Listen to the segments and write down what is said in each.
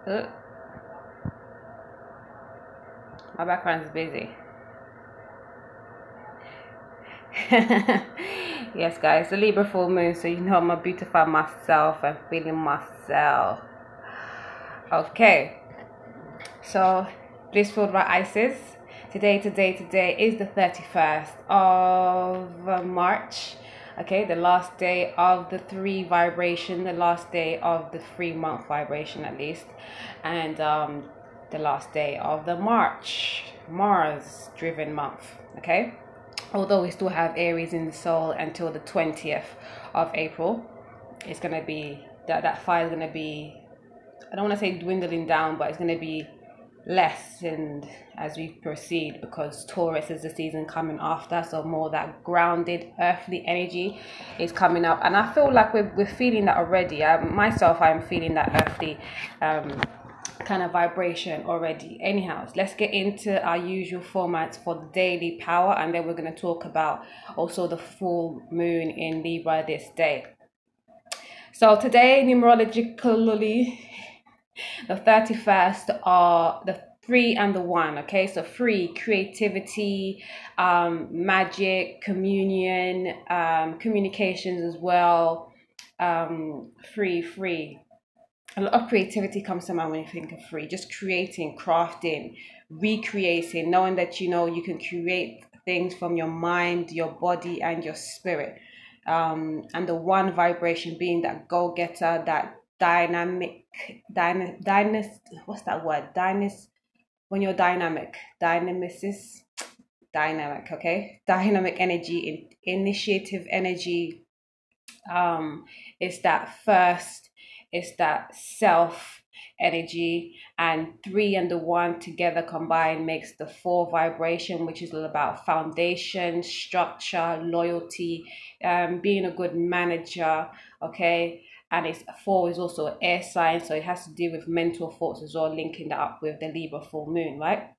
Uh, my background is busy. Yes, guys, the Libra full moon, so you know I'm a beautify myself and feeling myself. Okay, so blissful right Isis. Today is the 31st of March. Okay, the last day of the 3 vibration, the last day of the 3-month vibration at least, and the last day of the Mars driven month. Okay, although we still have Aries in the soul until the 20th of April, it's gonna be that fire is gonna be, I don't want to say dwindling down, but it's going to be lessened as we proceed, because Taurus is the season coming after, so more that grounded earthly energy is coming up, and I feel like we're feeling that already. I'm feeling that earthly kind of vibration already. Anyhow, let's get into our usual formats for the daily power, and then we're going to talk about also the full moon in Libra this day. So today, numerologically, the 31st are the 3 and the 1. Okay, so 3, creativity, magic, communion, communications as well. Free. A lot of creativity comes to mind when you think of free. Just creating, crafting, recreating, knowing that you know you can create things from your mind, your body, and your spirit. And the 1 vibration being that go-getter, that dynamic, what's that word? When you're dynamic, okay? Dynamic energy, initiative energy. It's that first, it's that self energy, and 3 and the 1 together combined makes the 4 vibration, which is all about foundation, structure, loyalty, being a good manager. Okay, and it's 4 is also an air sign, so it has to do with mental thoughts as well, linking that up with the Libra full moon, right?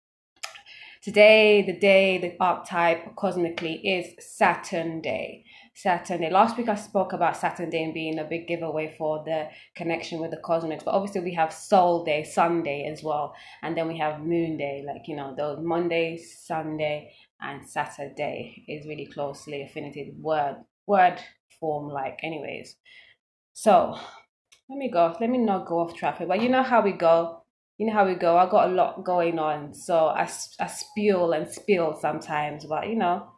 Today, the archetype cosmically is Saturn Day. Saturn Day. Last week I spoke about Saturn Day and being a big giveaway for the connection with the cosmics. But obviously we have Soul Day, Sunday as well. And then we have Moon Day, like, you know, those Monday, Sunday, and Saturday is really closely affinited word form like anyways. So let me not go off traffic, but you know how we go. I got a lot going on, so I spew and spill sometimes, but you know,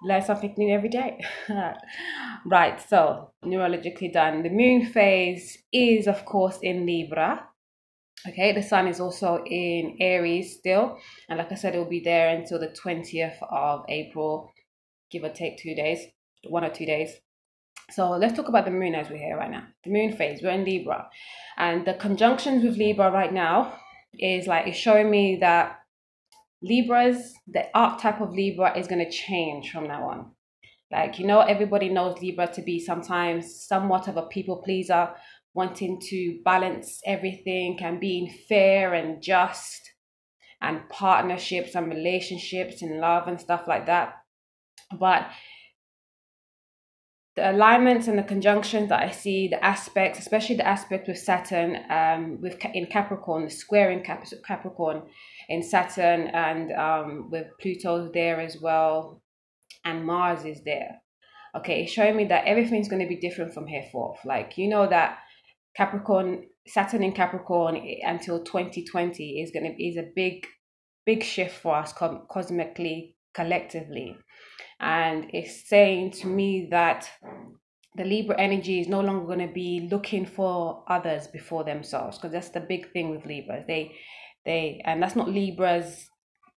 learn something new every day. Right, so neurologically done. The moon phase is, of course, in Libra. Okay, the sun is also in Aries still, and like I said, it will be there until the 20th of April, give or take 2 days, 1 or 2 days. So let's talk about the moon as we're here right now. The moon phase, we're in Libra. And the conjunctions with Libra right now is like, it's showing me that the archetype of Libra is going to change from now on. Like, you know, everybody knows Libra to be sometimes somewhat of a people pleaser, wanting to balance everything and being fair and just, and partnerships and relationships and love and stuff like that. But the alignments and the conjunctions that I see, the aspects, especially the aspect with Saturn, in Capricorn, the square in Capricorn, in Saturn, and with Pluto's there as well, and Mars is there. Okay, it's showing me that everything's going to be different from here forth. Like, you know that Saturn in Capricorn until 2020 is a big shift for us cosmically, collectively. And it's saying to me that the Libra energy is no longer going to be looking for others before themselves, because that's the big thing with Libras. And that's not Libra's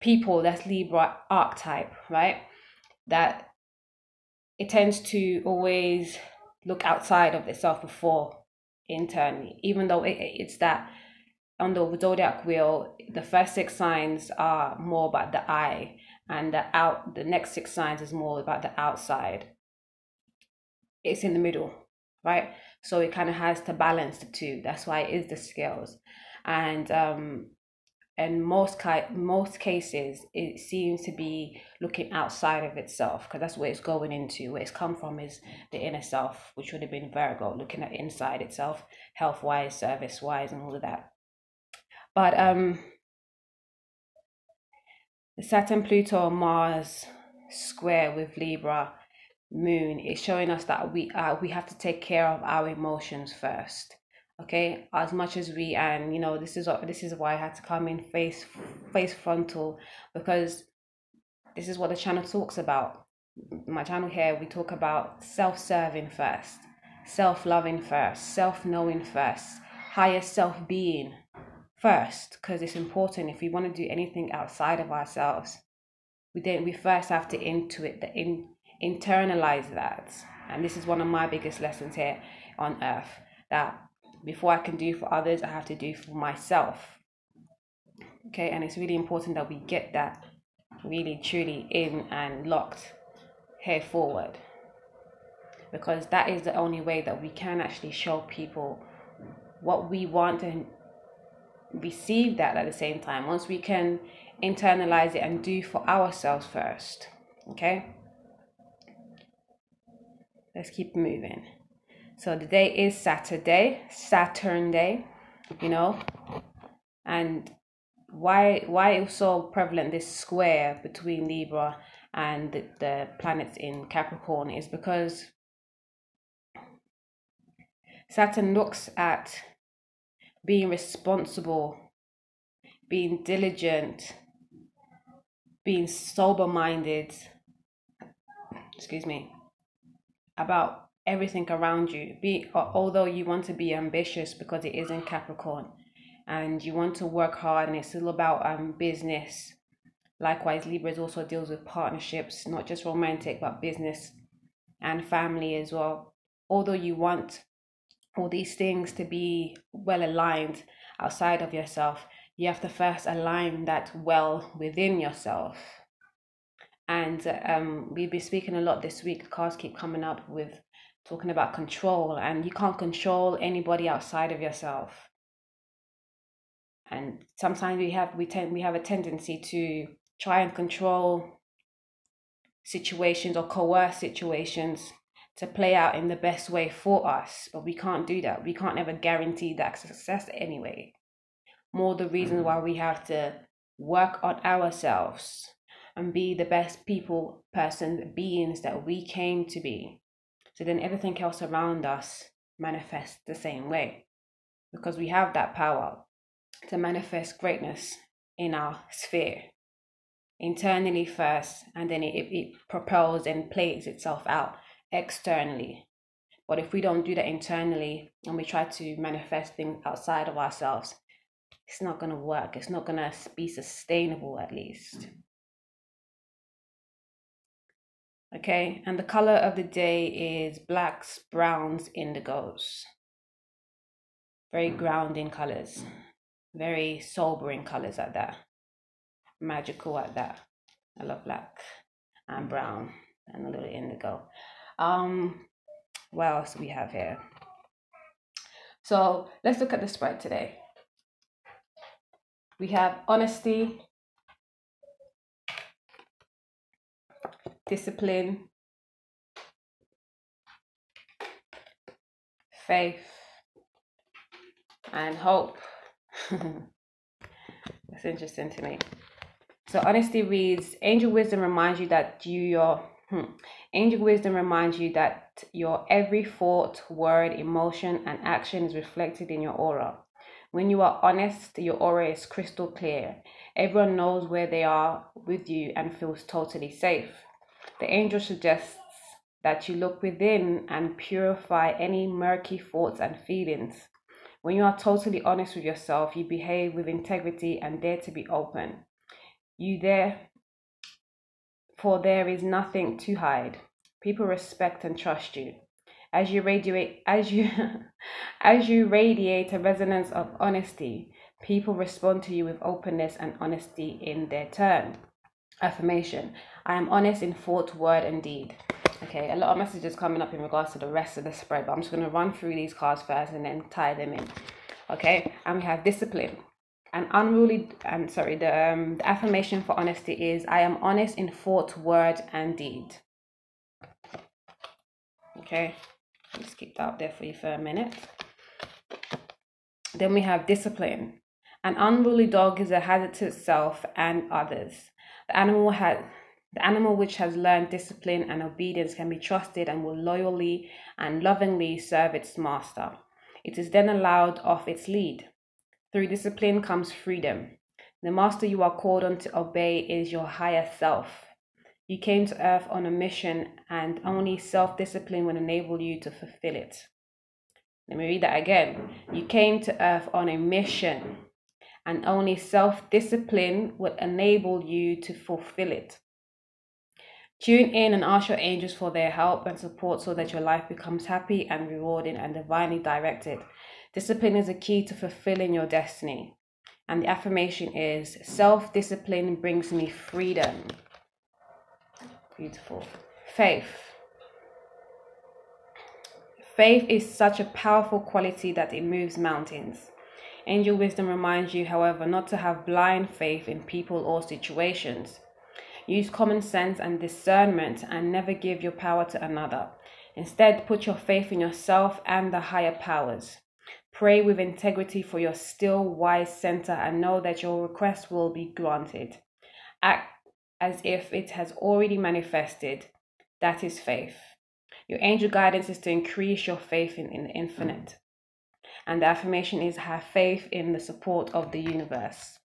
people, that's Libra archetype, right? That it tends to always look outside of itself before internally, even though it's that on the zodiac wheel, the first 6 signs are more about the eye, and the next 6 signs is more about the outside. It's in the middle, right? So it kind of has to balance the two. That's why it is the scales. And in most cases, it seems to be looking outside of itself, because that's where it's going into. Where it's come from is the inner self, which would have been Virgo, looking at inside itself, health wise, service wise, and all of that. But the Saturn, Pluto, Mars square with Libra moon is showing us that we have to take care of our emotions first. Okay, as much as we, and you know, this is why I had to come in face frontal, because this is what the channel talks about. My channel here, we talk about self-serving first, self-loving first, self-knowing first, higher self-being first, because it's important. If we want to do anything outside of ourselves, we first have to internalize that. And this is one of my biggest lessons here on earth, that before I can do for others, I have to do for myself. Okay, and it's really important that we get that really truly in and locked here forward, because that is the only way that we can actually show people what we want and receive that at the same time. Once we can internalize it and do for ourselves first. Okay, let's keep moving. So the day is Saturn day, you know, and why it was so prevalent, this square between Libra and the planets in Capricorn, is because Saturn looks at being responsible, being diligent, being sober-minded, about everything around you. Although you want to be ambitious, because it is in Capricorn, and you want to work hard, and it's all about business. Likewise, Libra also deals with partnerships, not just romantic, but business and family as well. Although you want all these things to be well aligned outside of yourself, you have to first align that well within yourself. And we've been speaking a lot this week. Cards keep coming up with talking about control, and you can't control anybody outside of yourself. And sometimes we have a tendency to try and control situations or coerce situations to play out in the best way for us, but we can't do that. We can't ever guarantee that success anyway. More the reason why we have to work on ourselves and be the best beings that we came to be. So then everything else around us manifests the same way, because we have that power to manifest greatness in our sphere internally first, and then it propels and plays itself out externally. But if we don't do that internally and we try to manifest things outside of ourselves, it's not going to work. It's not going to be sustainable, at least. Okay, and the color of the day is blacks, browns, indigos. Very grounding colors, very sobering colors at that, magical at that. I love black and brown and a little indigo. What else do we have here? So let's look at the spread today. We have honesty, discipline, faith, and hope. That's interesting to me. So honesty reads, Angel Wisdom reminds you that your every thought, word, emotion, and action is reflected in your aura. When you are honest, your aura is crystal clear. Everyone knows where they are with you and feels totally safe. The angel suggests that you look within and purify any murky thoughts and feelings. When you are totally honest with yourself, you behave with integrity and dare to be open. For there is nothing to hide. People respect and trust you. As you radiate a resonance of honesty, people respond to you with openness and honesty in their turn. Affirmation: I am honest in thought, word, and deed. Okay, a lot of messages coming up in regards to the rest of the spread, but I'm just going to run through these cards first and then tie them in. Okay, and we have discipline. The affirmation for honesty is, I am honest in thought, word, and deed. Okay, just keep that up there for you for a minute. Then we have discipline. An unruly dog is a hazard to itself and others. The animal which has learned discipline and obedience can be trusted and will loyally and lovingly serve its master. It is then allowed off its lead. Through discipline comes freedom. The master you are called on to obey is your higher self. You came to earth on a mission, and only self-discipline will enable you to fulfill it. Let me read that again. You came to earth on a mission, and only self-discipline will enable you to fulfill it. Tune in and ask your angels for their help and support so that your life becomes happy and rewarding and divinely directed. Discipline is a key to fulfilling your destiny. And the affirmation is, self-discipline brings me freedom. Beautiful. Faith. Faith is such a powerful quality that it moves mountains. Angel wisdom reminds you, however, not to have blind faith in people or situations. Use common sense and discernment and never give your power to another. Instead, put your faith in yourself and the higher powers. Pray with integrity for your still wise center and know that your request will be granted. Act as if it has already manifested. That is faith. Your angel guidance is to increase your faith in the infinite. And the affirmation is, have faith in the support of the universe.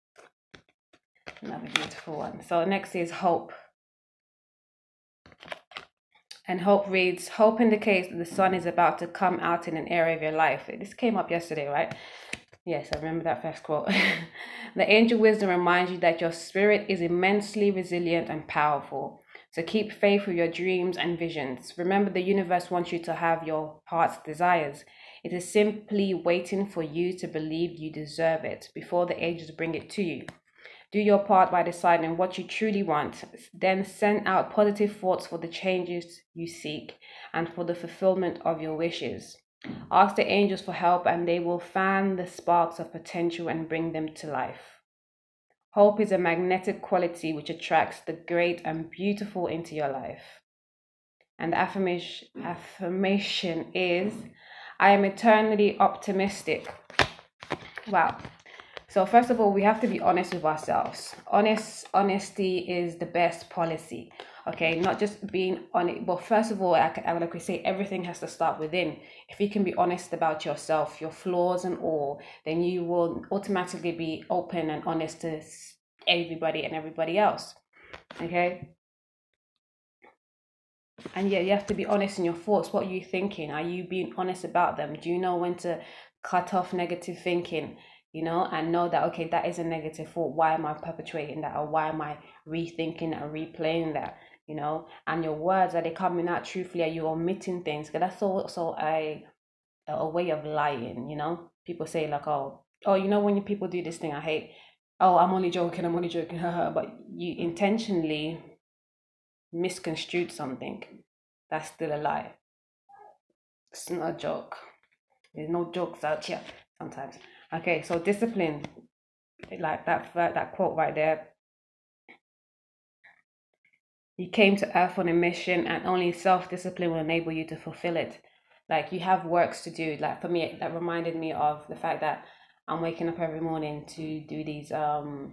Another beautiful one. So next is hope. And hope reads, hope indicates that the sun is about to come out in an area of your life. This came up yesterday, right? Yes, I remember that first quote. The angel wisdom reminds you that your spirit is immensely resilient and powerful. So keep faith with your dreams and visions. Remember, the universe wants you to have your heart's desires. It is simply waiting for you to believe you deserve it before the angels bring it to you. Do your part by deciding what you truly want. Then send out positive thoughts for the changes you seek and for the fulfillment of your wishes. Ask the angels for help and they will fan the sparks of potential and bring them to life. Hope is a magnetic quality which attracts the great and beautiful into your life. And the affirmation is, I am eternally optimistic. Wow. So first of all, we have to be honest with ourselves. Honesty is the best policy. Okay, not just being honest. Well, first of all, like we say, everything has to start within. If you can be honest about yourself, your flaws and all, then you will automatically be open and honest to everybody and everybody else. Okay. And yeah, you have to be honest in your thoughts. What are you thinking? Are you being honest about them? Do you know when to cut off negative thinking? And know that, okay, that is a negative thought. Why am I perpetuating that? Or why am I rethinking and replaying that? And your words, are they coming out truthfully? Are you omitting things? Because that's also a way of lying, People say like, oh, when people do this thing, I hate, oh, I'm only joking, but you intentionally misconstrued something. That's still a lie. It's not a joke. There's no jokes out here sometimes. Okay, so discipline, like that quote right there. You came to earth on a mission and only self-discipline will enable you to fulfill it. Like, you have works to do. Like, for me, that reminded me of the fact that I'm waking up every morning to do these to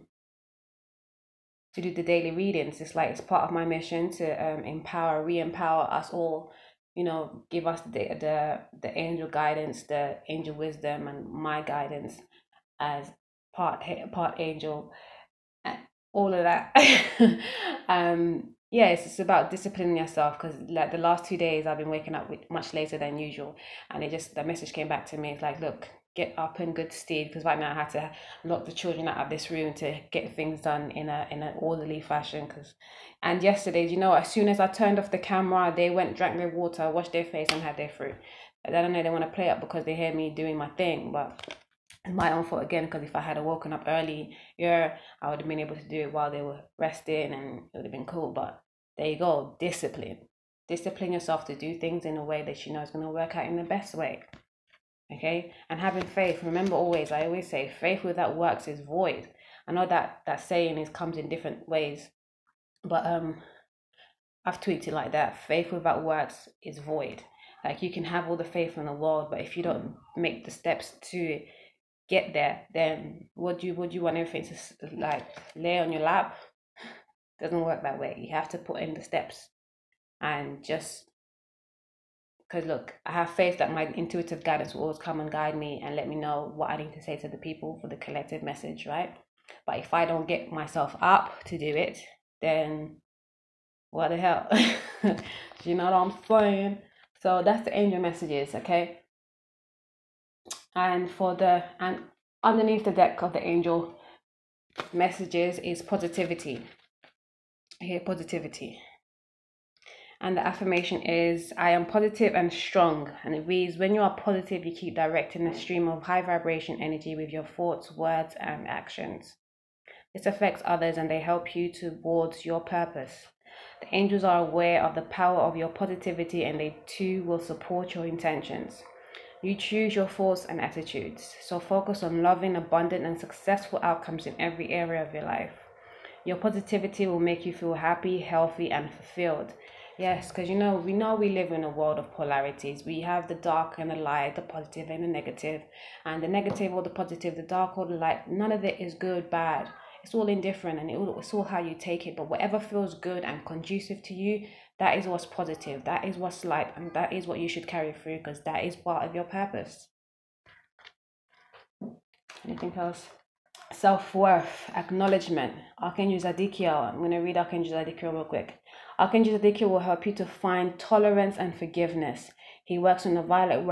do the daily readings. It's like, it's part of my mission to re-empower us all, give us the angel guidance, the angel wisdom, and my guidance as part angel, all of that. It's just about disciplining yourself, because like the last 2 days I've been waking up much later than usual, and the message came back to me. It's like, look, get up in good stead, because right now I had to lock the children out of this room to get things done in an orderly fashion. And yesterday, as soon as I turned off the camera, they went, drank their water, washed their face, and had their fruit. I don't know, they want to play up because they hear me doing my thing, but it's my own fault again, because if I had woken up early, I would have been able to do it while they were resting, and it would have been cool. But there you go, discipline yourself to do things in a way that is going to work out in the best way. Okay, and having faith. Remember, I always say, faith without works is void. I know that saying comes in different ways, but I've tweaked it like that. Faith without works is void. Like, you can have all the faith in the world, but if you don't make the steps to get there, then would you want everything to like lay on your lap? Doesn't work that way. You have to put in the steps, and just because, look, I have faith that my intuitive guidance will always come and guide me and let me know what I need to say to the people for the collective message, right? But if I don't get myself up to do it, then what the hell? You know what I'm saying? So that's the angel messages, okay? And underneath the deck of the angel messages is positivity. Here, positivity. And the affirmation is, I am positive and strong. And it reads, when you are positive, you keep directing a stream of high vibration energy with your thoughts, words, and actions. This affects others and they help you towards your purpose. The angels are aware of the power of your positivity and they too will support your intentions. You choose your thoughts and attitudes. So focus on loving, abundant, and successful outcomes in every area of your life. Your positivity will make you feel happy, healthy, and fulfilled. Yes, because we live in a world of polarities. We have the dark and the light, the positive and the negative. And the negative or the positive, the dark or the light, none of it is good, bad. It's all indifferent, and it's all how you take it. But whatever feels good and conducive to you, that is what's positive. That is what's light, and that is what you should carry through, because that is part of your purpose. Anything else? Self-worth, acknowledgement. Archangel Zadkiel. I'm going to read Archangel Zadkiel real quick. Archangel Zadkiel will help you to find tolerance and forgiveness. He works on a violet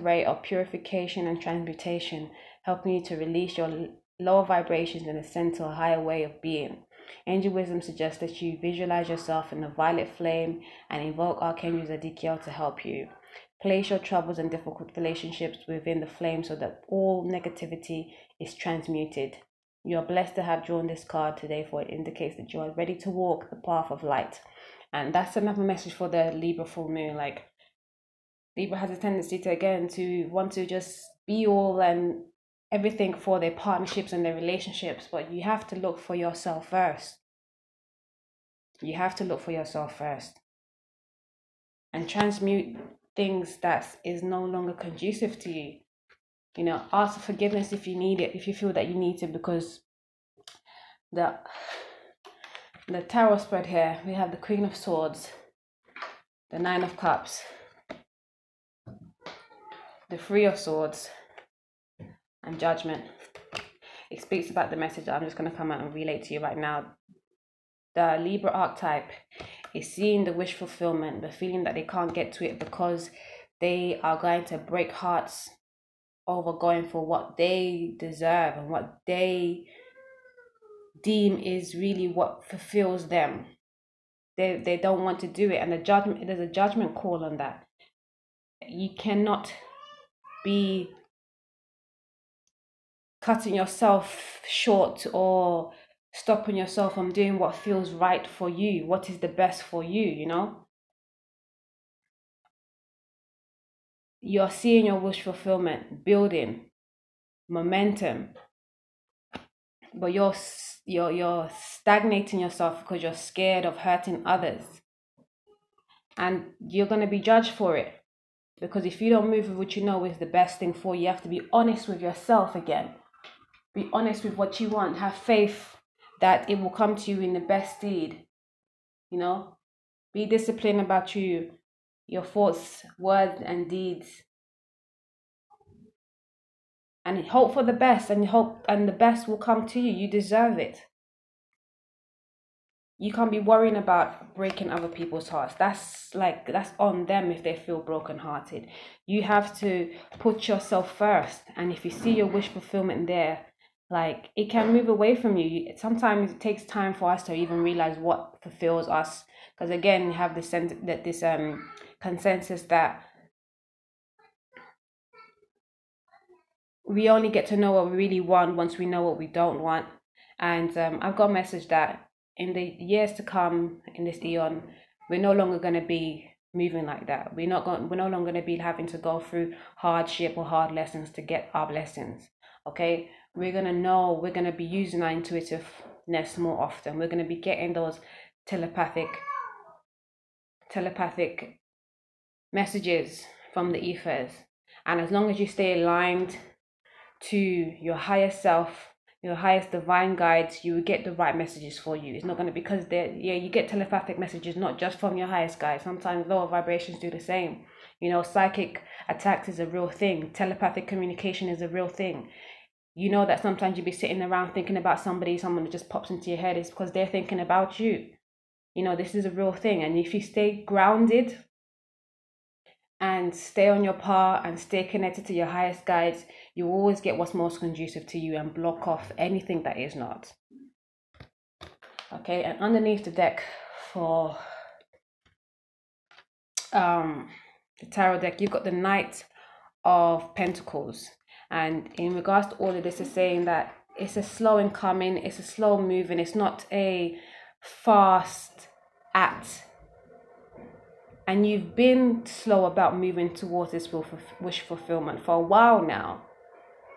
ray of purification and transmutation, helping you to release your lower vibrations and ascend to a higher way of being. Angel wisdom suggests that you visualize yourself in a violet flame and invoke Archangel Zadkiel to help you. Place your troubles and difficult relationships within the flame so that all negativity is transmuted. You are blessed to have drawn this card today, for it indicates that you are ready to walk the path of light. And that's another message for the Libra full moon. Like, Libra has a tendency to want to just be all and everything for their partnerships and their relationships, but you have to look for yourself first. You have to look for yourself first and transmute things that is no longer conducive to you. Ask for forgiveness if you need it, if you feel that you need to, because the tarot spread here, we have the Queen of Swords, the Nine of Cups, the Three of Swords, and Judgment. It speaks about the message that I'm just going to come out and relate to you right now. The Libra archetype is seeing the wish fulfillment, the feeling that they can't get to it because they are going to break hearts over going for what they deserve and what they deem is really what fulfills them. They don't want to do it, and there's a judgment call on that. You cannot be cutting yourself short or stopping yourself from doing what feels right for you, what is the best for you, You're seeing your wish fulfillment, building momentum, but you're stagnating yourself because you're scared of hurting others, and you're going to be judged for it, because if you don't move with what you know is the best thing for you, you have to be honest with yourself again. Be honest with what you want. Have faith that it will come to you in the best deed. Be disciplined about your thoughts, words, and deeds. And hope for the best, and the best will come to you. You deserve it. You can't be worrying about breaking other people's hearts. That's on them if they feel brokenhearted. You have to put yourself first. And if you see your wish fulfillment there, it can move away from you. Sometimes it takes time for us to even realize what fulfills us. Because again, you have this consensus that we only get to know what we really want once we know what we don't want. And I've got a message that in the years to come, in this eon, we're no longer going to be moving like that. We're no longer going to be having to go through hardship or hard lessons to get our blessings. Okay, we're going to be using our intuitiveness more often. We're going to be getting those telepathic messages from the ethers. And as long as you stay aligned to your higher self, your highest divine guides, you will get the right messages for you. It's not going to, because you get telepathic messages not just from your highest guide. Sometimes lower vibrations do the same. You know, psychic attacks is a real thing. Telepathic communication is a real thing. You know that sometimes you'll be sitting around thinking about someone that just pops into your head. It's because they're thinking about you. You know, this is a real thing. And if you stay grounded and stay on your path and stay connected to your highest guides, you always get what's most conducive to you and block off anything that is not. Okay, and underneath the deck for the tarot deck, you've got the Knight of Pentacles. And in regards to all of this, is saying that it's a slow incoming, it's a slow moving, it's not a fast act. And you've been slow about moving towards this wish fulfillment for a while now.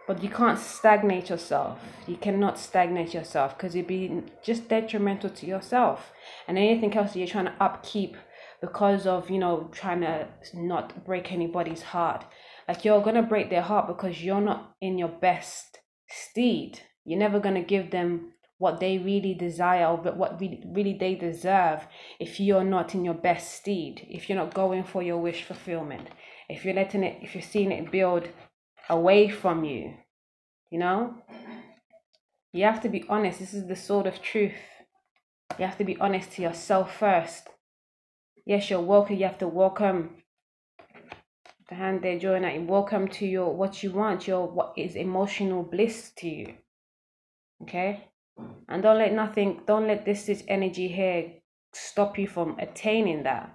But you can't stagnate yourself. You cannot stagnate yourself, because you'd be just detrimental to yourself. And anything else that you're trying to upkeep because of, you know, trying to not break anybody's heart. Like, you're going to break their heart because you're not in your best steed. You're never going to give them what they really desire, or what really they deserve, if you're not in your best steed, if you're not going for your wish fulfillment, if you're seeing it build away from you. You know, you have to be honest. This is the sword of truth. You have to be honest to yourself first. Yes, you're welcome. You have to welcome the hand there, drawing at you. Welcome to your what you want, what is emotional bliss to you. Okay. And don't let this energy here stop you from attaining that.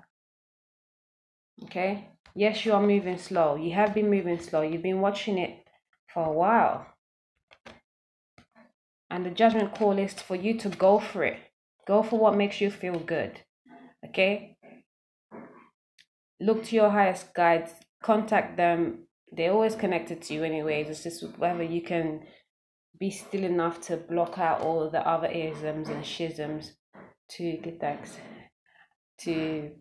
Okay? Yes, you are moving slow. You have been moving slow. You've been watching it for a while. And the judgment call is for you to go for it. Go for what makes you feel good. Okay? Look to your highest guides. Contact them. They're always connected to you anyways. It's just whether you can be still enough to block out all the other isms and schisms to give thanks, to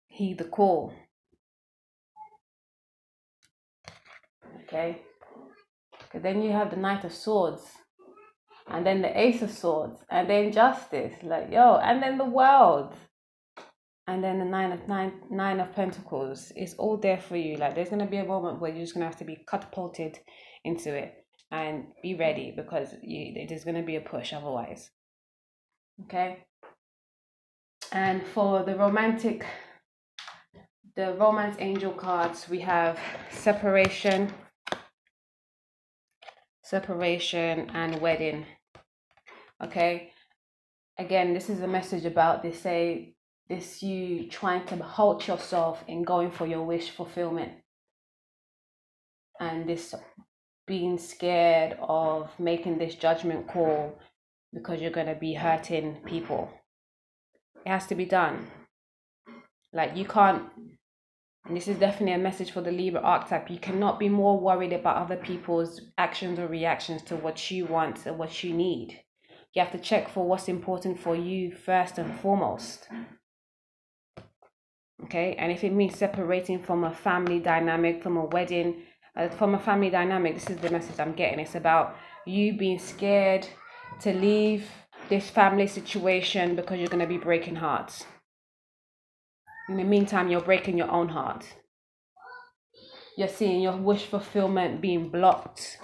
heed the call. Okay, because then you have the Knight of Swords, and then the Ace of Swords, and then Justice, and then the World, and then the Nine of Pentacles. It's all there for you. Like, there's gonna be a moment where you're just gonna have to be catapulted into it. And be ready, because there's going to be a push otherwise. Okay. And for the romance angel cards, we have separation, and wedding. Okay. Again, this is a message about you trying to halt yourself in going for your wish fulfillment. And this being scared of making this judgment call because you're going to be hurting people. It has to be done. Like, you can't, and this is definitely a message for the Libra archetype, you cannot be more worried about other people's actions or reactions to what you want and what you need. You have to check for what's important for you first and foremost. Okay, and if it means separating from a family dynamic, from a wedding, from a family dynamic, this is the message I'm getting. It's about you being scared to leave this family situation because you're going to be breaking hearts. In the meantime, you're breaking your own heart. You're seeing your wish fulfillment being blocked,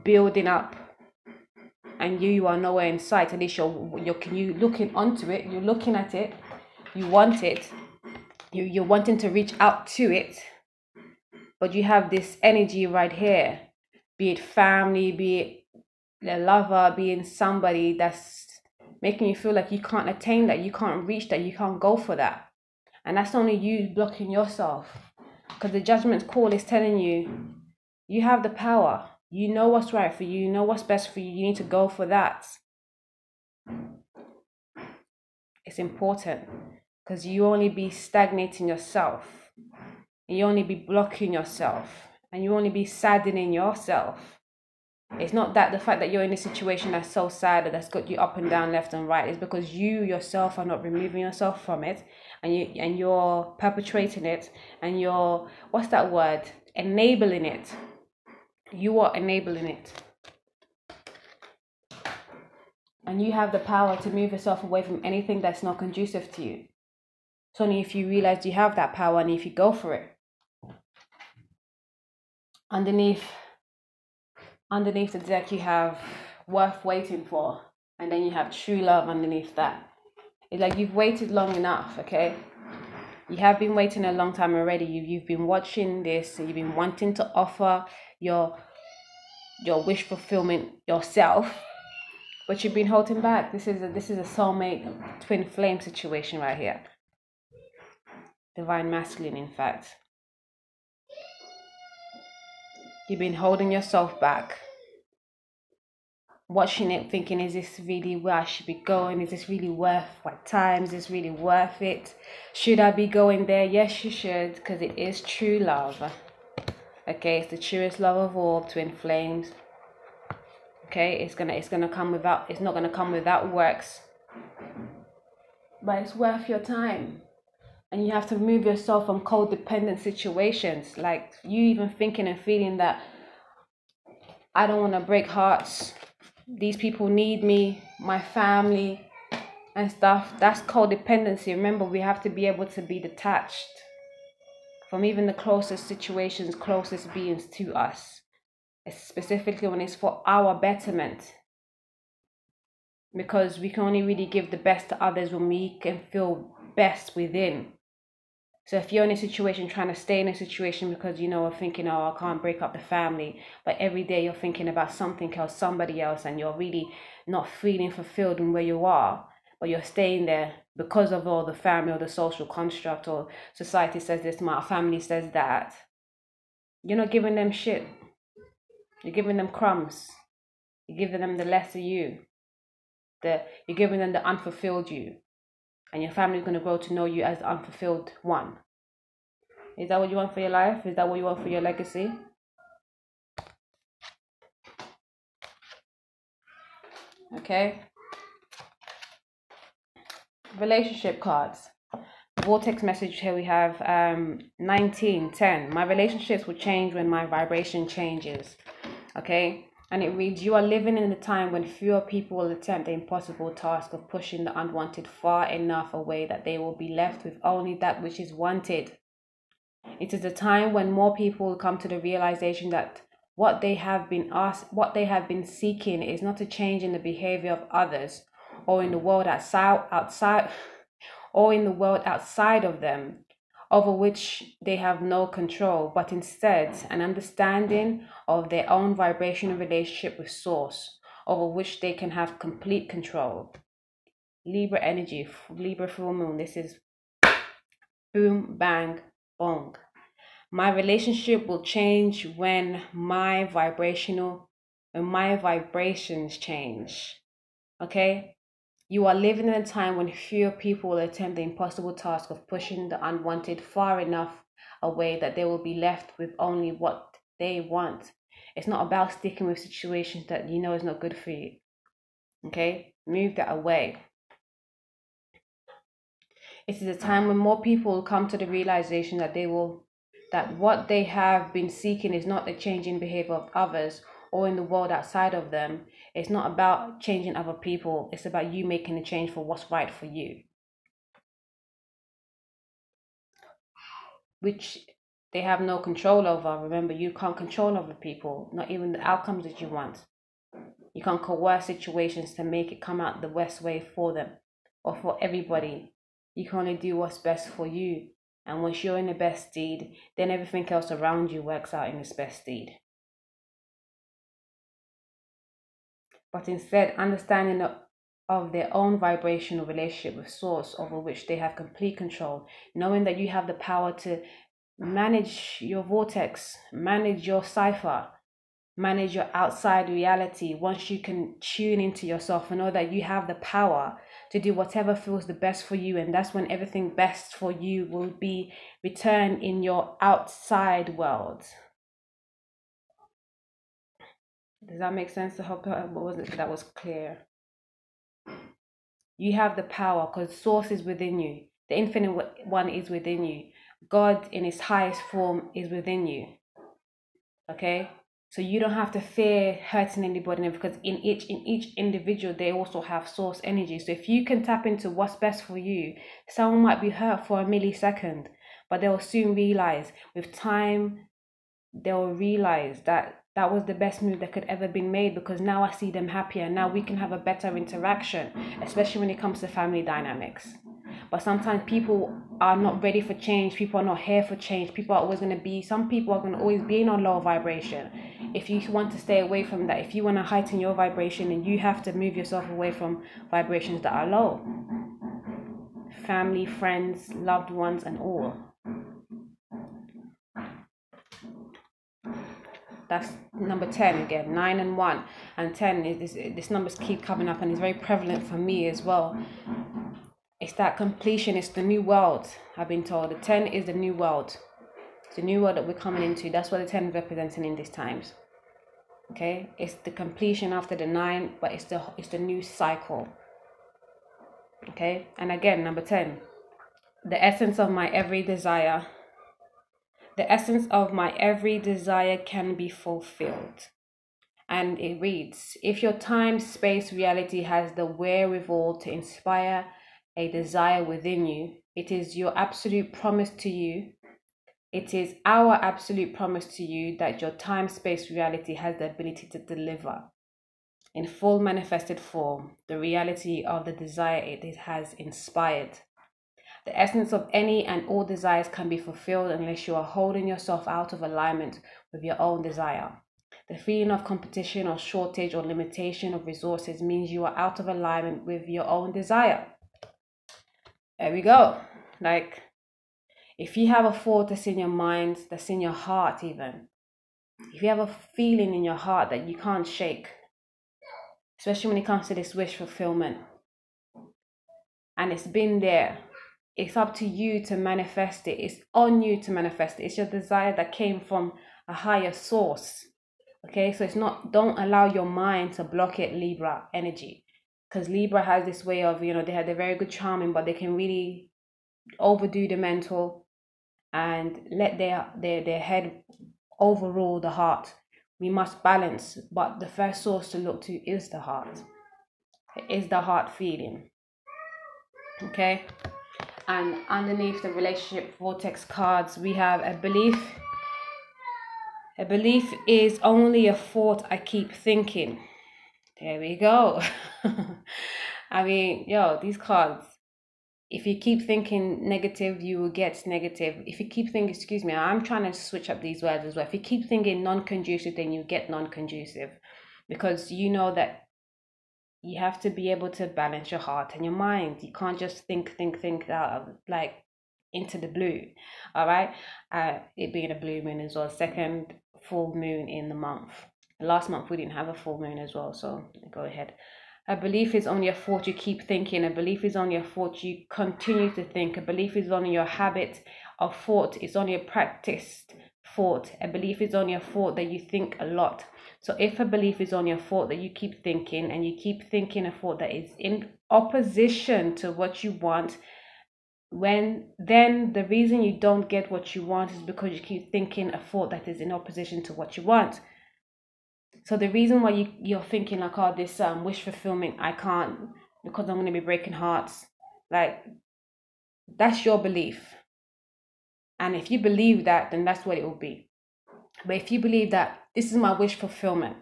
building up, and you are nowhere in sight. At least you're looking onto it. You're looking at it. You want it. You're wanting to reach out to it. But you have this energy right here, be it family, be it a lover, being somebody that's making you feel like you can't attain that, you can't reach that, you can't go for that. And that's only you blocking yourself. Because the judgment call is telling you, you have the power. You know what's right for you. You know what's best for you. You need to go for that. It's important. because you only be stagnating yourself. You only be blocking yourself, and you only be saddening yourself. It's not that the fact that you're in a situation that's so sad, that's got you up and down, left and right. It's because you yourself are not removing yourself from it, and you're perpetrating it, and you're, what's that word? Enabling it. You are enabling it. And you have the power to move yourself away from anything that's not conducive to you. It's only if you realize you have that power and if you go for it. Underneath the deck, you have worth waiting for, and then you have true love underneath that. It's like you've waited long enough, okay? You have been waiting a long time already. You've been watching this, and you've been wanting to offer your wish fulfillment yourself, but you've been holding back. This is a soulmate twin flame situation right here. Divine masculine, in fact. You've been holding yourself back, watching it, thinking, is this really where I should be going? Is this really worth my time? Is this really worth it? Should I be going there? Yes, you should, because it is true love. Okay, it's the truest love of all, twin flames. Okay, it's not gonna come without works, but it's worth your time. And you have to remove yourself from codependent situations, like you even thinking and feeling that I don't want to break hearts. These people need me, my family and stuff. That's codependency. Remember, we have to be able to be detached from even the closest situations, closest beings to us, specifically when it's for our betterment. Because we can only really give the best to others when we can feel best within. So if you're in a situation, trying to stay in a situation because, you're thinking, oh, I can't break up the family, but every day you're thinking about something else, somebody else, and you're really not feeling fulfilled in where you are, but you're staying there because of all the family or the social construct, or society says this, my family says that. You're not giving them shit. You're giving them crumbs. You're giving them the lesser you. You're giving them the unfulfilled you. And your family is going to grow to know you as the unfulfilled one. Is that what you want for your life? Is that what you want for your legacy? Okay. Relationship cards. Vortex message here we have 1910. My relationships will change when my vibration changes. Okay. And it reads, you are living in a time when fewer people will attempt the impossible task of pushing the unwanted far enough away that they will be left with only that which is wanted. It is a time when more people will come to the realization that what they have been seeking is not a change in the behavior of others or in the world outside of them, over which they have no control, but instead an understanding of their own vibrational relationship with Source, over which they can have complete control. Libra energy, Libra full moon. This is boom, bang, bong. My relationship will change when my vibrations change. Okay? You are living in a time when fewer people will attempt the impossible task of pushing the unwanted far enough away that they will be left with only what they want. It's not about sticking with situations that you know is not good for you. Okay? Move that away. It is a time when more people will come to the realization that what they have been seeking is not the changing behavior of others or in the world outside of them. It's not about changing other people. It's about you making a change for what's right for you, which they have no control over. Remember, you can't control other people, not even the outcomes that you want. You can't coerce situations to make it come out the best way for them or for everybody. You can only do what's best for you. And once you're in the best deed, then everything else around you works out in its best deed. But instead, understanding of their own vibrational relationship with Source, over which they have complete control, knowing that you have the power to manage your vortex, manage your cipher, manage your outside reality. Once you can tune into yourself and know that you have the power to do whatever feels the best for you. And that's when everything best for you will be returned in your outside world. Does that make sense? I hope that was clear. You have the power because source is within you. The infinite one is within you. God in his highest form is within you. Okay? So you don't have to fear hurting anybody, because in each individual, they also have source energy. So if you can tap into what's best for you, someone might be hurt for a millisecond, but they'll soon realize, with time, they'll realize that that was the best move that could ever been made, because now I see them happier. Now we can have a better interaction, especially when it comes to family dynamics. But sometimes people are not ready for change. People are not here for change. People are always going to be, some people are going to always be in a low vibration. If you want to stay away from that, if you want to heighten your vibration, then you have to move yourself away from vibrations that are low. Family, friends, loved ones, and all. That's number 10 again. 9 and 1 and 10 is this numbers keep coming up, and it's very prevalent for me as well. It's that completion. It's the new world. I've been told the 10 is the new world. It's the new world that we're coming into. That's what the 10 is representing in these times. Okay, it's the completion after the 9, but it's the new cycle. Okay, and again, number 10, the essence of my every desire. The essence of my every desire can be fulfilled. And it reads, if your time, space, reality has the wherewithal to inspire a desire within you, it is your absolute promise to you. It is our absolute promise to you that your time, space, reality has the ability to deliver in full manifested form the reality of the desire it has inspired. The essence of any and all desires can be fulfilled unless you are holding yourself out of alignment with your own desire. The feeling of competition or shortage or limitation of resources means you are out of alignment with your own desire. There we go. Like, if you have a thought that's in your mind, that's in your heart even, if you have a feeling in your heart that you can't shake, especially when it comes to this wish fulfillment, and it's been there, it's up to you to manifest it. It's on you to manifest it. It's your desire that came from a higher source. Okay, so it's not, don't allow your mind to block it, Libra energy. Because Libra has this way of, they're very good charming, but they can really overdo the mental and let their head overrule the heart. We must balance, but the first source to look to is the heart. It is the heart feeling. Okay? And underneath the relationship vortex cards, we have a belief. A belief is only a thought I keep thinking. There we go. I mean, these cards, if you keep thinking negative, you will get negative. If you keep thinking, I'm trying to switch up these words as well. If you keep thinking non-conducive, then you get non-conducive. Because you know that you have to be able to balance your heart and your mind. You can't just think out of, like, into the blue. All right. It being a blue moon as well. Second full moon in the month. Last month we didn't have a full moon as well. So go ahead. A belief is only a thought you keep thinking. A belief is only a thought you continue to think. A belief is only your habit of thought. It's only a practiced thought. A belief is only a thought that you think a lot. So if a belief is only a thought that you keep thinking, and you keep thinking a thought that is in opposition to what you want, then the reason you don't get what you want is because you keep thinking a thought that is in opposition to what you want. So the reason why you're thinking like, oh, this wish fulfillment, I can't, because I'm going to be breaking hearts, like, that's your belief. And if you believe that, then that's what it will be. But if you believe that this is my wish fulfillment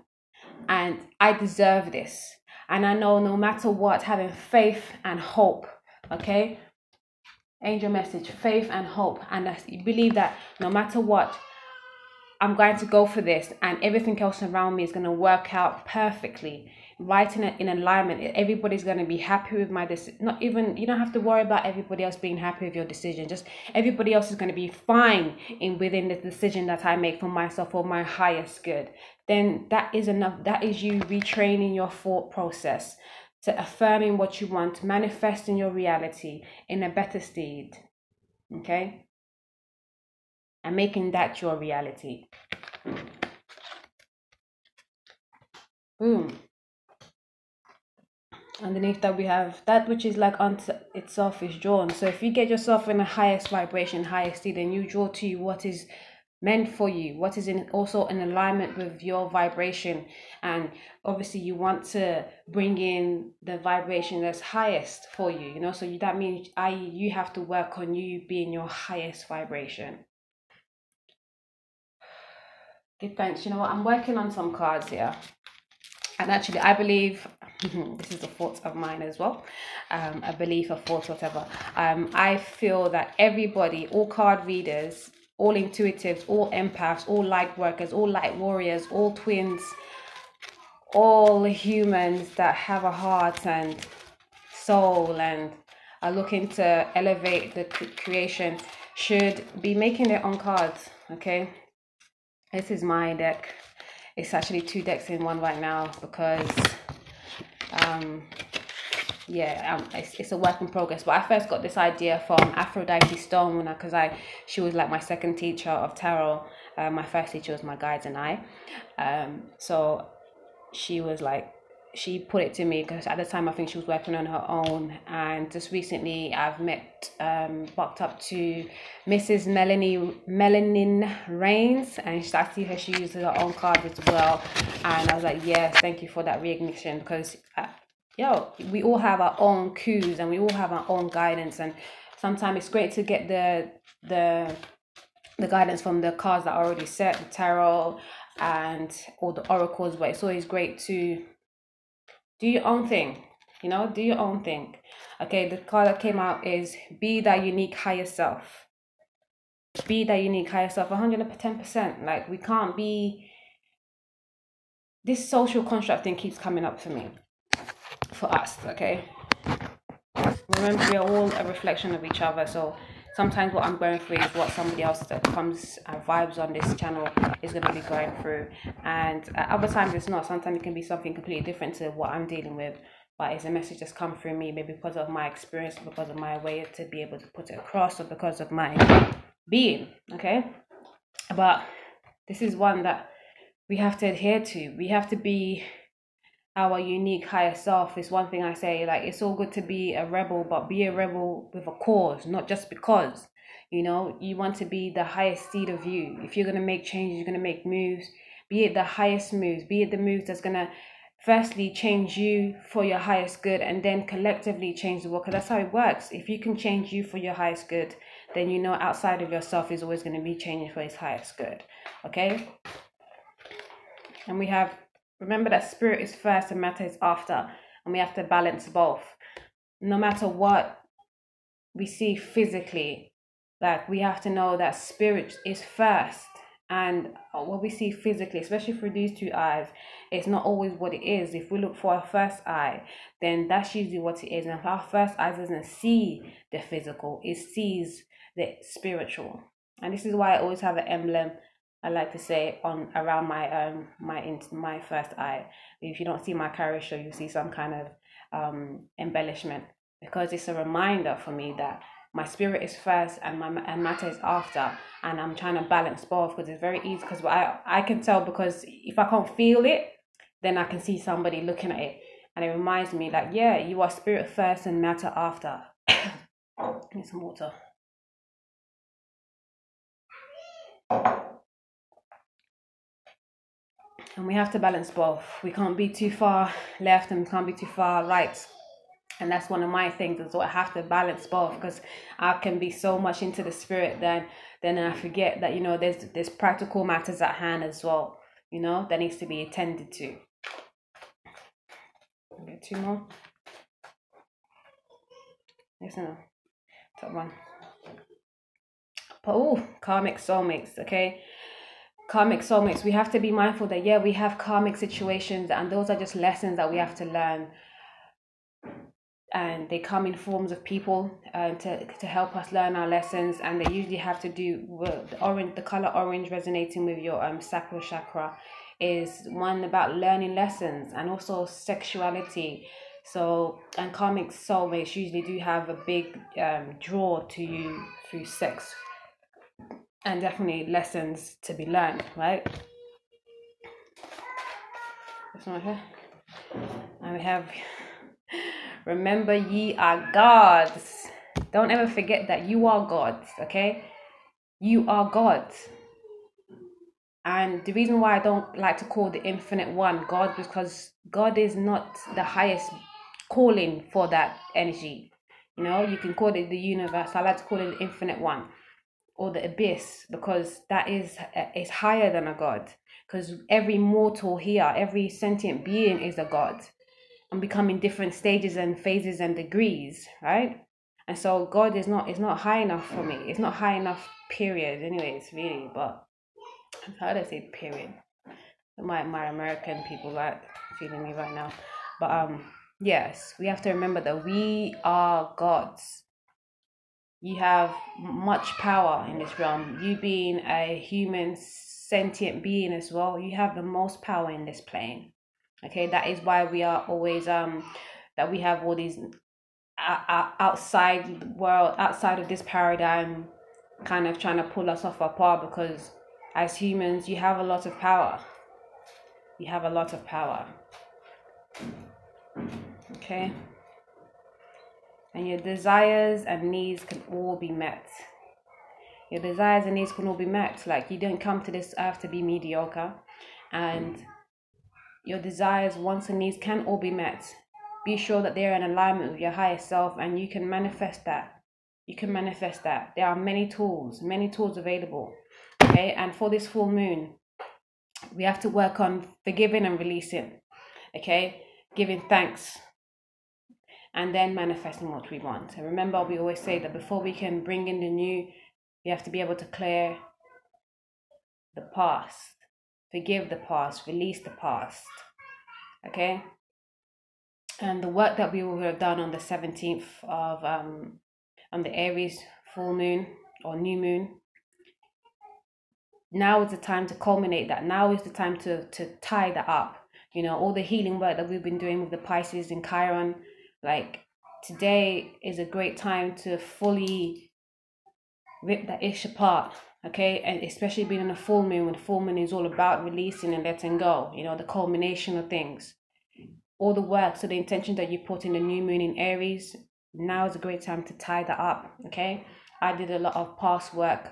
and I deserve this, and I know no matter what, having faith and hope, okay? Angel message, faith and hope. And you believe that no matter what, I'm going to go for this, and everything else around me is going to work out perfectly, right in alignment. Everybody's going to be happy with my decision. Not even, you don't have to worry about everybody else being happy with your decision. Just everybody else is going to be fine within the decision that I make for myself, for my highest good. Then that is enough. That is you retraining your thought process to affirming what you want, manifesting your reality in a better state, okay? And making that your reality. Boom. Underneath that we have that which is like unto itself is drawn. So if you get yourself in the highest vibration, highest state, then you draw to you what is meant for you, what is also in alignment with your vibration. And obviously you want to bring in the vibration that's highest for you, you know. So that means you have to work on you being your highest vibration. Give thanks. You know what, I'm working on some cards here. And actually, I believe, this is a thought of mine as well, a belief, a thought, whatever. I feel that everybody, all card readers, all intuitives, all empaths, all light workers, all light warriors, all twins, all humans that have a heart and soul and are looking to elevate the creation should be making their own cards, okay? This is my deck. It's actually 2 decks in one right now because, it's a work in progress. But I first got this idea from Aphrodite Stone because she was like my second teacher of tarot. My first teacher was my guides and I. So she was like, she put it to me because at the time I think she was working on her own. And just recently I've bucked up to Mrs. Melanin Reigns, and I see her, she uses her own cards as well. And I was like, yes, thank you for that reignition, because we all have our own cues and we all have our own guidance, and sometimes it's great to get the guidance from the cards that are already set, the tarot and all the oracles, but it's always great to do your own thing, you know, do your own thing. Okay, the card that came out is be that unique higher self. Be that unique higher self, 110%. Like, we can't be, this social construct thing keeps coming up for me, for us, okay? Remember, we are all a reflection of each other, so sometimes what I'm going through is what somebody else that comes and vibes on this channel is going to be going through. And other times it's not. Sometimes it can be something completely different to what I'm dealing with. But it's a message that's come through me, maybe because of my experience, because of my way to be able to put it across, or because of my being, okay? But this is one that we have to adhere to. We have to be our unique higher self. Is one thing I say, like, it's all good to be a rebel, but be a rebel with a cause, not just because, you know. You want to be the highest seed of you. If you're going to make changes, you're going to make moves, be it the highest moves, be it the moves that's going to firstly change you for your highest good, and then collectively change the world, because that's how it works. If you can change you for your highest good, then you know outside of yourself is always going to be changing for his highest good, okay? And we have, remember that spirit is first and matter is after, and we have to balance both. No matter what we see physically, like, we have to know that spirit is first, and what we see physically, especially through these 2 eyes, it's not always what it is. If we look for our first eye, then that's usually what it is. And if our first eye doesn't see the physical, it sees the spiritual. And this is why I always have an emblem, I like to say, on around my my first eye. If you don't see my carousel, you see some kind of embellishment, because it's a reminder for me that my spirit is first and matter is after, and I'm trying to balance both, because it's very easy, because I can tell, because if I can't feel it, then I can see somebody looking at it, and it reminds me, like, yeah, you are spirit first and matter after. Need some water. And we have to balance both. We can't be too far left and we can't be too far right. And that's one of my things, is I have to balance both, because I can be so much into the spirit then I forget that, you know, there's practical matters at hand as well, you know, that needs to be attended to. I'll get 2 more. Yes, no. Top one. Oh, karmic soulmates, okay? Karmic soulmates, we have to be mindful that, yeah, we have karmic situations, and those are just lessons that we have to learn. And they come in forms of people to help us learn our lessons, and they usually have to do with the color orange resonating with your sacral chakra is one about learning lessons, and also sexuality. So, and karmic soulmates usually do have a big draw to you through sex, and definitely lessons to be learned, right? That's not here. And we have, remember ye are gods. Don't ever forget that you are gods, okay? You are gods. And the reason why I don't like to call the infinite one God, because God is not the highest calling for that energy. You know, you can call it the universe. I like to call it the infinite one, or the abyss, because that is higher than a God. Because every mortal here, every sentient being is a God, and becoming different stages and phases and degrees, right? And so God is not high enough for me. It's not high enough, period. Anyways, really, but how do I say period? My American people are feeling me right now. But yes, we have to remember that we are gods. You have much power in this realm. You being a human sentient being as well, you have the most power in this plane. Okay, that is why we are always that we have all these outside the world, outside of this paradigm, kind of trying to pull us off our path, because as humans, you have a lot of power. You have a lot of power. Okay? And your desires and needs can all be met. Your desires and needs can all be met. Like, you didn't come to this earth to be mediocre. And your desires, wants, and needs can all be met. Be sure that they're in alignment with your higher self, and you can manifest that. You can manifest that. There are many tools available. Okay? And for this full moon, we have to work on forgiving and releasing. Okay? Giving thanks. And then manifesting what we want. And remember, we always say that before we can bring in the new, we have to be able to clear the past, forgive the past, release the past. Okay? And the work that we will have done on the 17th of on the Aries full moon or new moon, now is the time to culminate that. Now is the time to tie that up. You know, all the healing work that we've been doing with the Pisces and Chiron, like, today is a great time to fully rip that ish apart, okay? And especially being in a full moon, when the full moon is all about releasing and letting go, you know, the culmination of things. All the work, so the intention that you put in the new moon in Aries, now is a great time to tie that up, okay? I did a lot of past work.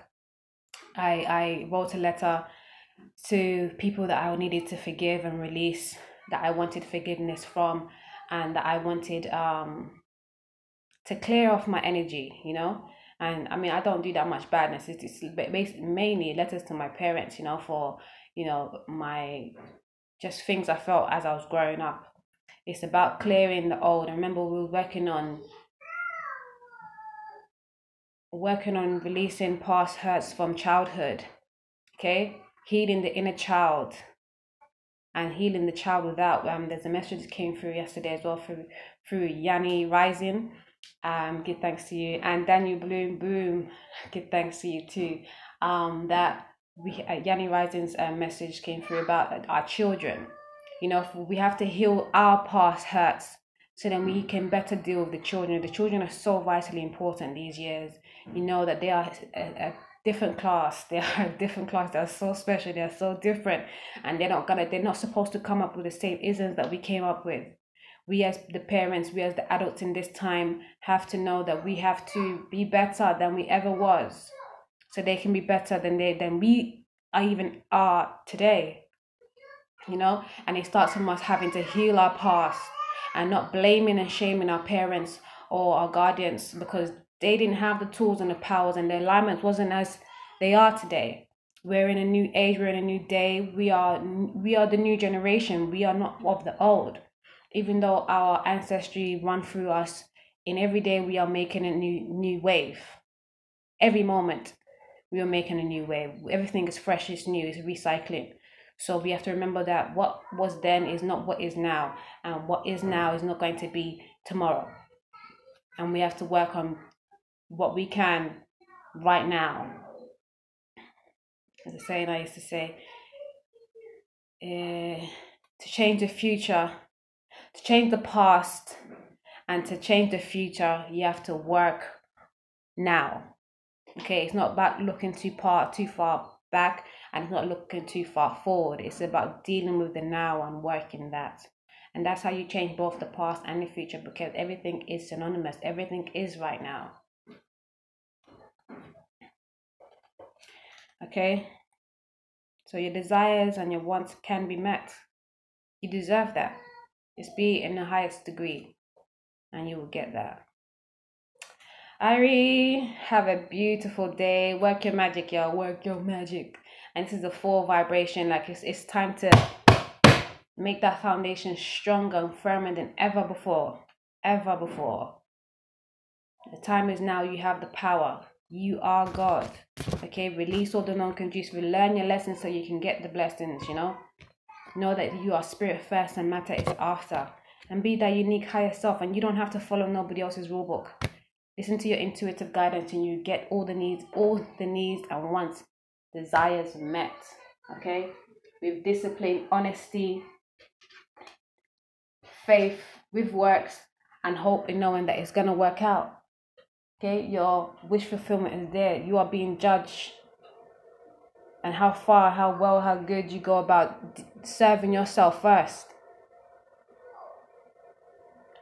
I wrote a letter to people that I needed to forgive and release, that I wanted forgiveness from, and that I wanted to clear off my energy, you know. And I mean, I don't do that much badness. It's basically mainly letters to my parents, you know, for, you know, my just things I felt as I was growing up. It's about clearing the old. I remember we were working on releasing past hurts from childhood. Okay, healing the inner child and healing the child without. There's a message that came through yesterday as well through Yanni Rising. Give thanks to you, and Daniel Boom. Give thanks to you too. That we Yanni Rising's message came through about our children. You know, we have to heal our past hurts, so then we can better deal with the children. The children are so vitally important these years. You know that they are a different class. They are a different class. They're so special. They're so different, and they're not supposed to come up with the same isms that we came up with. We as the parents, we as the adults in this time have to know that we have to be better than we ever was, so they can be better than we even are today. You know, and it starts from us having to heal our past and not blaming and shaming our parents or our guardians because they didn't have the tools and the powers, and their alignment wasn't as they are today. We're in a new age, we're in a new day. We are the new generation. We are not of the old. Even though our ancestry run through us, in every day we are making a new wave. Every moment we are making a new wave. Everything is fresh, it's new, it's recycling. So we have to remember that what was then is not what is now, and what is now is not going to be tomorrow. And we have to work on what we can right now. As a saying I used to say, to change the future, to change the past, And to change the future, you have to work now. Okay, it's not about looking too far back, and it's not looking too far forward. It's about dealing with the now and working that. And that's how you change both the past and the future, because everything is synonymous. Everything is right now. Okay? So your desires and your wants can be met. You deserve that. Just be in the highest degree, and you will get that. Ari, have a beautiful day. Work your magic, y'all. Work your magic. And this is the full vibration. Like it's time to make that foundation stronger and firmer than ever before. Ever before. The time is now. You have the power. You are God. Okay, release all the non-conducive. Learn your lessons so you can get the blessings, you know. Know that you are spirit first and matter is after. And be that unique higher self. And you don't have to follow nobody else's rule book. Listen to your intuitive guidance and you get all the needs and wants, desires met. Okay? With discipline, honesty, faith, with works, and hope in knowing that it's going to work out. Okay? Your wish fulfillment is there. You are being judged. And how far, how well, how good you go about serving yourself first.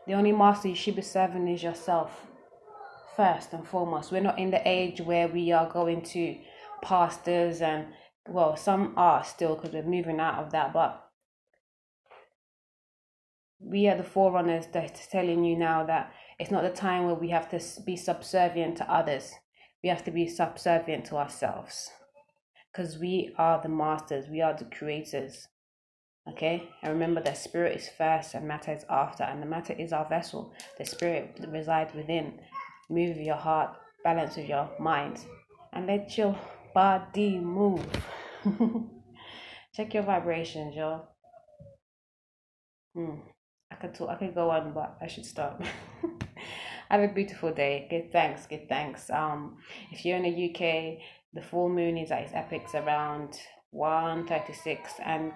The only master you should be serving is yourself. First and foremost, we're not in the age where we are going to pastors and, well, some are still because we're moving out of that, but we are the forerunners that's telling you now that it's not the time where we have to be subservient to others. We have to be subservient to ourselves because we are the masters, we are the creators. Okay, and remember that spirit is first and matter is after, and the matter is our vessel. The spirit resides within. Move your heart, balance with your mind, and let your body move. Check your vibrations, y'all. I could go on, but I should stop. Have a beautiful day. Give thanks. If you're in the UK, the full moon is at its apex around 1:36, and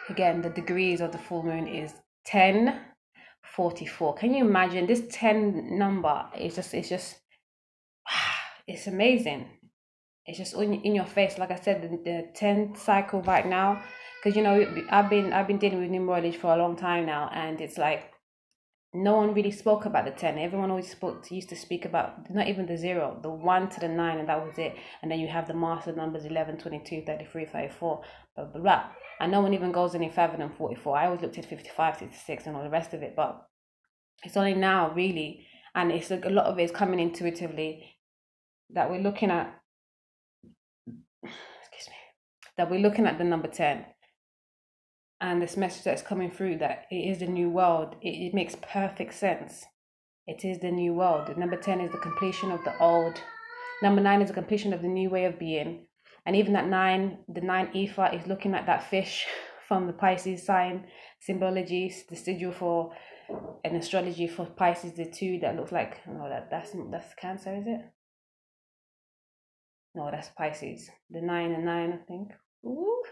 again, the degrees of the full moon is 10:44. Can you imagine this 10 number? It's amazing. It's just in your face. Like I said, the 10 cycle right now, because you know I've been dealing with numerology for a long time now, and it's like no one really spoke about the 10. Everyone always used to speak about not even the 0, the 1 to the 9, and that was it. And then you have the master numbers 11, 22, 33, 34, blah blah blah. And no one even goes any further than 44. I always looked at 55, 66, and all the rest of it, but it's only now really, and it's like a lot of it is coming intuitively that we're looking at. That we're looking at the number 10 and this message that's coming through that it is the new world. It makes perfect sense. It is the new world. The number 10 is the completion of the old. Number 9 is the completion of the new way of being. And even that 9, the 9 ether is looking at that fish from the Pisces sign symbology, the sigil for an astrology for Pisces, the 2 that looks like, no, that's Cancer, is it? No, that's Pisces. The 9 and 9, I think. Ooh,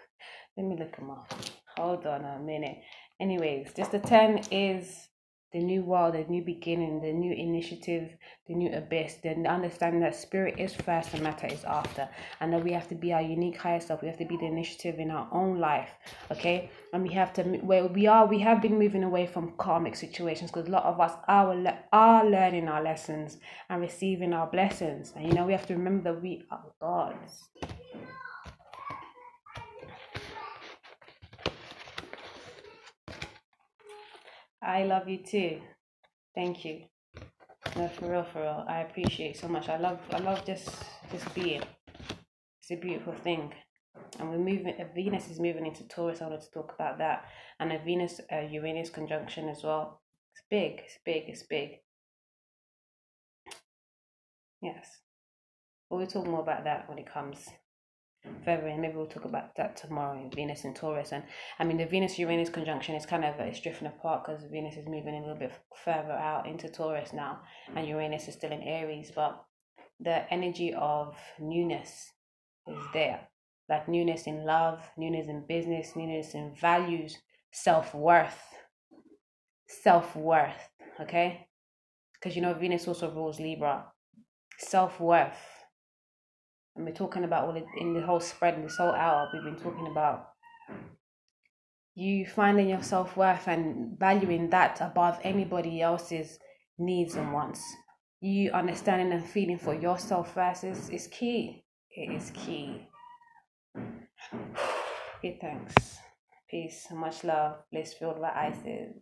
let me look them up. Hold on a minute. Anyways, just the 10 is the new world, the new beginning, the new initiative, the new abyss, the understanding that spirit is first and matter is after, and that we have to be our unique higher self. We have to be the initiative in our own life, okay? And we have to, where we have been moving away from karmic situations, because a lot of us are learning our lessons and receiving our blessings. And you know, we have to remember that we are gods. I love you too. Thank you. No, for real. I appreciate so much. I love just being. It's a beautiful thing. And we're moving. Venus is moving into Taurus. I wanted to talk about that, and a Venus Uranus conjunction as well. It's big. Yes. But we'll talk more about that when it comes further, and maybe we'll talk about that tomorrow in Venus and Taurus. And I mean, the Venus Uranus conjunction is kind of it's drifting apart because Venus is moving a little bit further out into Taurus now, and Uranus is still in Aries. But the energy of newness is there, like newness in love, newness in business, newness in values, self-worth. okay? Because you know Venus also rules Libra. Self-worth. And we're talking about all in the whole spread, in this whole hour, we've been talking about you finding your self-worth and valuing that above anybody else's needs and wants. You understanding and feeling for yourself first is key. It is key. Okay, thanks. Peace. Much love. Bliss filled with Isis.